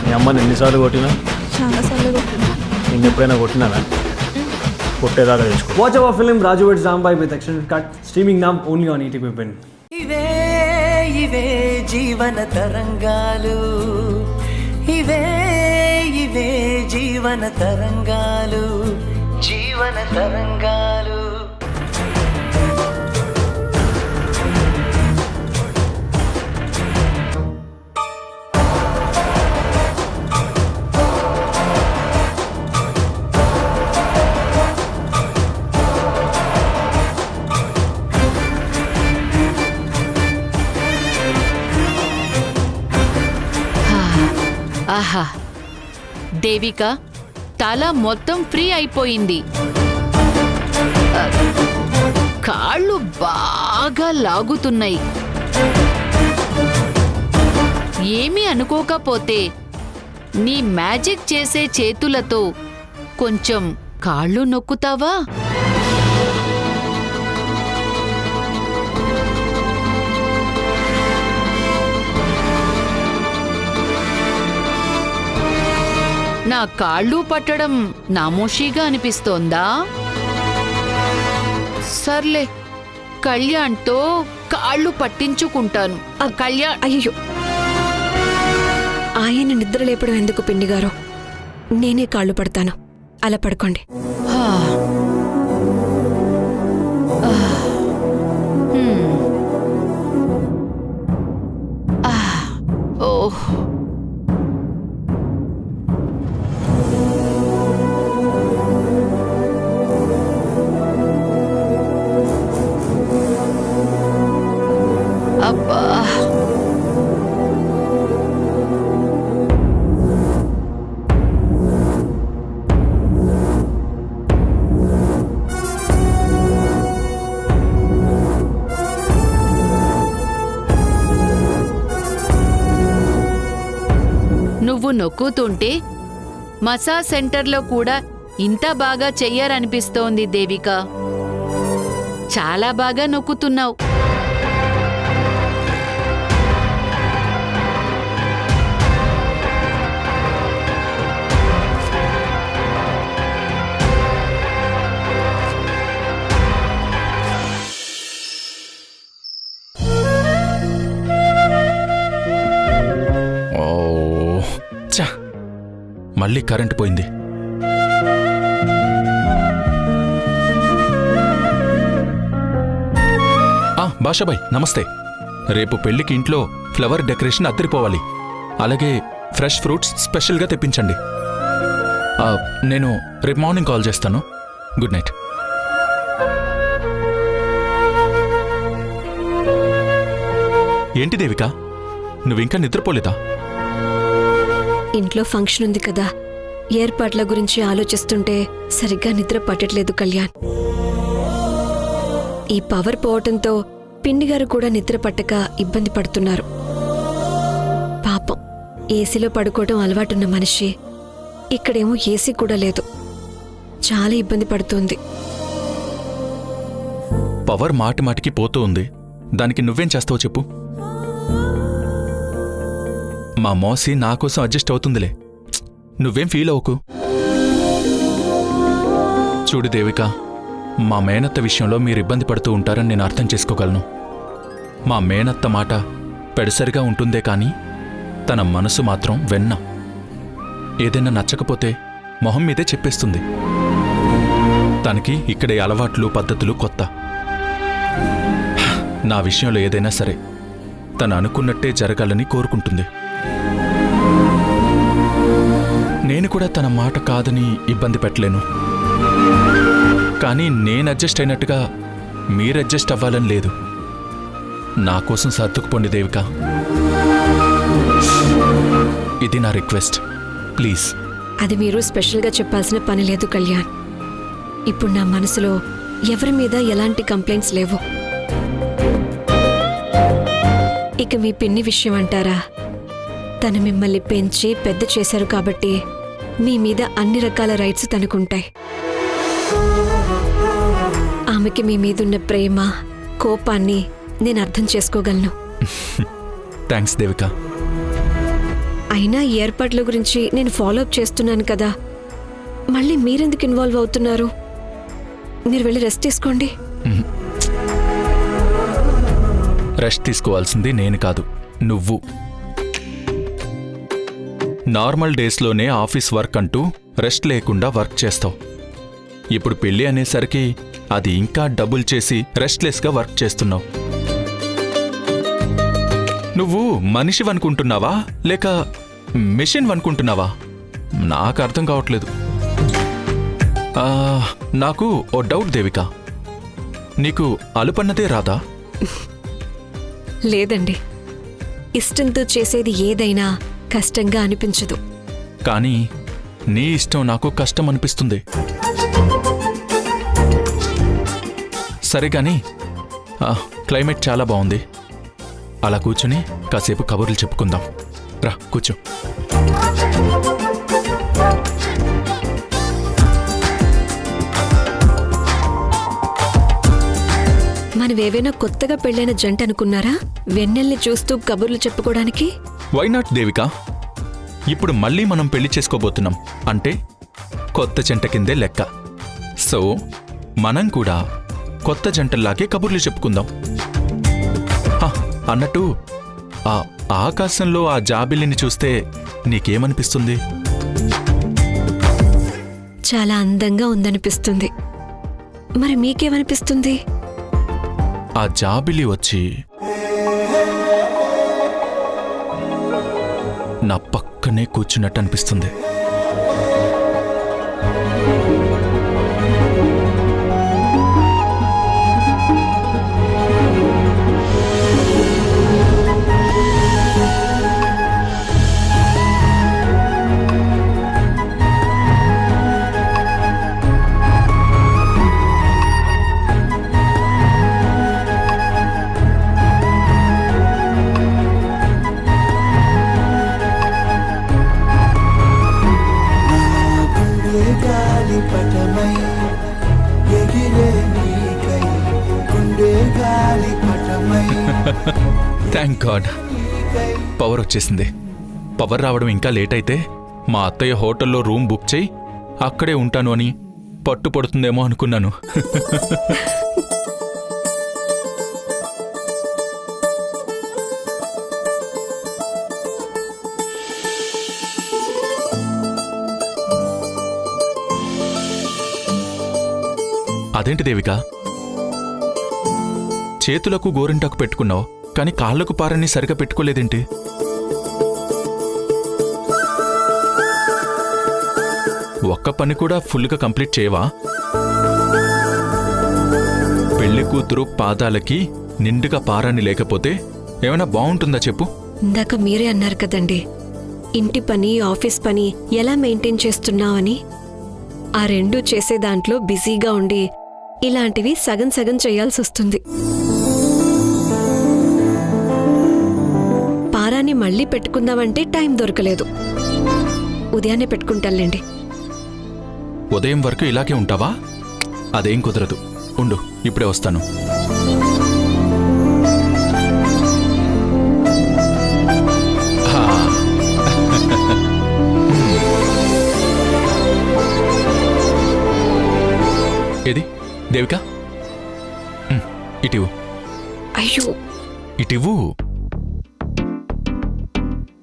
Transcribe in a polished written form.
మీ అమ్మని ఎన్నిసార్లు కొట్టినా? చాలాసార్లు కొట్టినా. నేను ఎప్పుడైనా కొట్టినానా? కొట్టేదాకా తెచ్చుకో. Watch our film Raju vs. Zambai with extended cut, streaming now only on ETV Win. ఇవే ఇవే జీవన తరంగాలు, ఇవే ఇవే జీవన తరంగాలు, జీవన తరంగాలు. ఆహా, దేవిక తల మొత్తం ఫ్రీ అయిపోయింది. కాళ్ళు బాగా లాగుతున్నాయి. ఏమీ అనుకోకపోతే నీ మ్యాజిక్ చేసే చేతులతో కొంచెం కాళ్ళు నొక్కుతావా? నా కాళ్ళు పట్టడం నామోషీగా అనిపిస్తోందా? సర్లే, కళ్యాణ్తో కాళ్ళు పట్టించుకుంటాను. కళ్యాణ్, అయ్యో, ఆయన నిద్ర లేపడం ఎందుకు పిండి గారు? నేనే కాళ్ళు పడతాను. అలా పడుకోండి. ఓహ్, అబ్బా, నువ్వు నొక్కుతుంటే మసాజ్ సెంటర్లో కూడా ఇంత బాగా చెయ్యరనిపిస్తోంది దేవిక. చాలా బాగా నొక్కుతున్నావు. మళ్ళీ కరెంటు పోయింది. బాషాబాయ్ నమస్తే. రేపు పెళ్లికి ఇంట్లో ఫ్లవర్ డెకరేషన్ అద్దరిపోవాలి. అలాగే ఫ్రెష్ ఫ్రూట్స్ స్పెషల్గా తెప్పించండి. నేను రేపు మార్నింగ్ కాల్ చేస్తాను. Good night. ఏంటి దేవిక, నువ్వింకా నిద్రపోలేదా? ఇంట్లో ఫంక్షన్ ఉంది కదా, ఏర్పాట్ల గురించి ఆలోచిస్తుంటే సరిగ్గా నిద్ర పట్టట్లేదు కళ్యాణ్. ఈ పవర్ పోవటంతో పిండిగారు కూడా నిద్ర పట్టక ఇబ్బంది పడుతున్నారు. పాపం, ఏసీలో పడుకోవడం అలవాటున్న మనిషి ఇక్కడేమో ఏసీ కూడా లేదు. చాలా ఇబ్బంది పడుతోంది. పవర్ మాటి మాటికి పోతూ ఉంది. దానికి నువ్వేం చేస్తావో చెప్పు. మా మోసి నా కోసం అడ్జస్ట్ అవుతుందిలే, నువ్వేం ఫీల్ అవ్వకు. చూడు దేవిక, మా మేనత్త విషయంలో మీరు ఇబ్బంది పడుతూ ఉంటారని నేను అర్థం చేసుకోగలను. మా మేనత్త మాట పెడసరిగా ఉంటుందే కానీ తన మనసు మాత్రం వెన్న. ఏదైనా నచ్చకపోతే మొహం మీదే చెప్పేస్తుంది. తనకి ఇక్కడే అలవాట్లు పద్ధతులు కొత్త. నా విషయంలో ఏదైనా సరే తను అనుకున్నట్టే జరగాలని కోరుకుంటుంది. నేను కూడా తన మాట కాదని ఇబ్బంది పెట్టలేను. కానీ నేను అడ్జస్ట్ అయినట్టుగా మీరు అడ్జస్ట్ అవ్వాలని లేదు. నా కోసం సర్దుకుపోండి దేవిక. ఇది నా రిక్వెస్ట్, ప్లీజ్. అది మీరు స్పెషల్గా చెప్పాల్సిన పని లేదు కళ్యాణ్. ఇప్పుడు నా మనసులో ఎవరి మీద ఎలాంటి కంప్లైంట్స్ లేవు. ఇక మీ పిన్ని విషయం అంటారా? తను మిమ్మల్ని పెంచి పెద్ద చేశారు కాబట్టి మీ మీద అన్ని రకాల రైట్స్ తనకుంటాయి. ఆమెకి మీ మీదున్న ప్రేమ, కోపాన్ని నేను అర్థం చేసుకోగలను. థ్యాంక్స్ దేవిక. అయినా ఈ ఏర్పాట్ల గురించి నేను ఫాలో అప్ చేస్తున్నాను కదా, మళ్ళీ మీరెందుకు ఇన్వాల్వ్ అవుతున్నారు? మీరు వెళ్ళి రెస్ట్ తీసుకోండి. రెస్ట్ తీసుకోవాల్సింది నేను కాదు, నువ్వు. నార్మల్ డేస్లోనే ఆఫీస్ వర్క్ అంటూ రెస్ట్ లేకుండా వర్క్ చేస్తావు. ఇప్పుడు పెళ్ళి అనేసరికి అది ఇంకా డబుల్ చేసి రెస్ట్లెస్గా వర్క్ చేస్తున్నావు. నువ్వు మనిషివనుకుంటున్నావా లేక మెషిన్ అనుకుంటున్నావా? నాకు అర్థం కావట్లేదు. నాకు ఓ డౌట్ దేవిక, నీకు అలుపన్నదే రాదా? లేదండి, ఇష్టంతో చేసేది ఏదైనా కష్టంగా అనిపించదు. కానీ నీ ఇష్టం నాకు కష్టం అనిపిస్తుంది. సరే గాని క్లైమేట్ చాలా బాగుంది. అలా కూర్చుని కాసేపు కబుర్లు చెప్పుకుందాం. రా కూర్చో. మనవేవైనా కొత్తగా పెళ్ళైన జంట అనుకున్నారా వెన్నెల్ని చూస్తూ కబుర్లు చెప్పుకోవడానికి? Why not Devika? ఇప్పుడు మళ్ళీ మనం పెళ్లి చేసుకోబోతున్నాం అంటే కొత్త జంట కిందే లెక్క. సో మనం కూడా కొత్త జంటల్లాగే కబుర్లు చెప్పుకుందాం. అన్నట్టు ఆ ఆకాశంలో ఆ జాబిల్లిని చూస్తే నీకేమనిపిస్తుంది? చాలా అందంగా ఉందనిపిస్తుంది. మరి మీకేమనిపిస్తుంది? ఆ జాబిలి వచ్చి నా పక్కనే కూర్చున్నట్టు అనిపిస్తుంది. థ్యాంక్ గాడ్, పవర్ వచ్చేసింది. పవర్ రావడం ఇంకా లేట్ అయితే మా అత్తయ్య హోటల్లో రూమ్ బుక్ చేయి అక్కడే ఉంటాను అని పట్టుపడుతుందేమో అనుకున్నాను. అదేంటి దేవిక, చేతులకు గోరింటాకు పెట్టుకున్నావు కానీ కాళ్లకు పారని సరిగా పెట్టుకోలేదేంటి? ఒక్క పని కూడా ఫుల్గా కంప్లీట్ చేయవా? పెళ్లి కూతురు పాదాలకి నిండుగా పారాని లేకపోతే ఏమైనా బాగుంటుందా చెప్పు? ఇందాక మీరే అన్నారు కదండి, ఇంటి పని ఆఫీస్ పని ఎలా మెయింటైన్ చేస్తున్నావని. ఆ రెండూ చేసే దాంట్లో బిజీగా ఉండి ఇలాంటివి సగం సగం చేయాల్సి వస్తుంది. పారాన్ని మళ్ళీ పెట్టుకుందామంటే టైం దొరకలేదు. ఉదయాన్నే పెట్టుకుంటానులేండి. ఉదయం వరకు ఇలాగే ఉంటావా? అదేం కుదరదు. ఉండు, ఇప్పుడే వస్తాను. ఏది దేవిక, ఇటివు. అయ్యో, ఇటివు.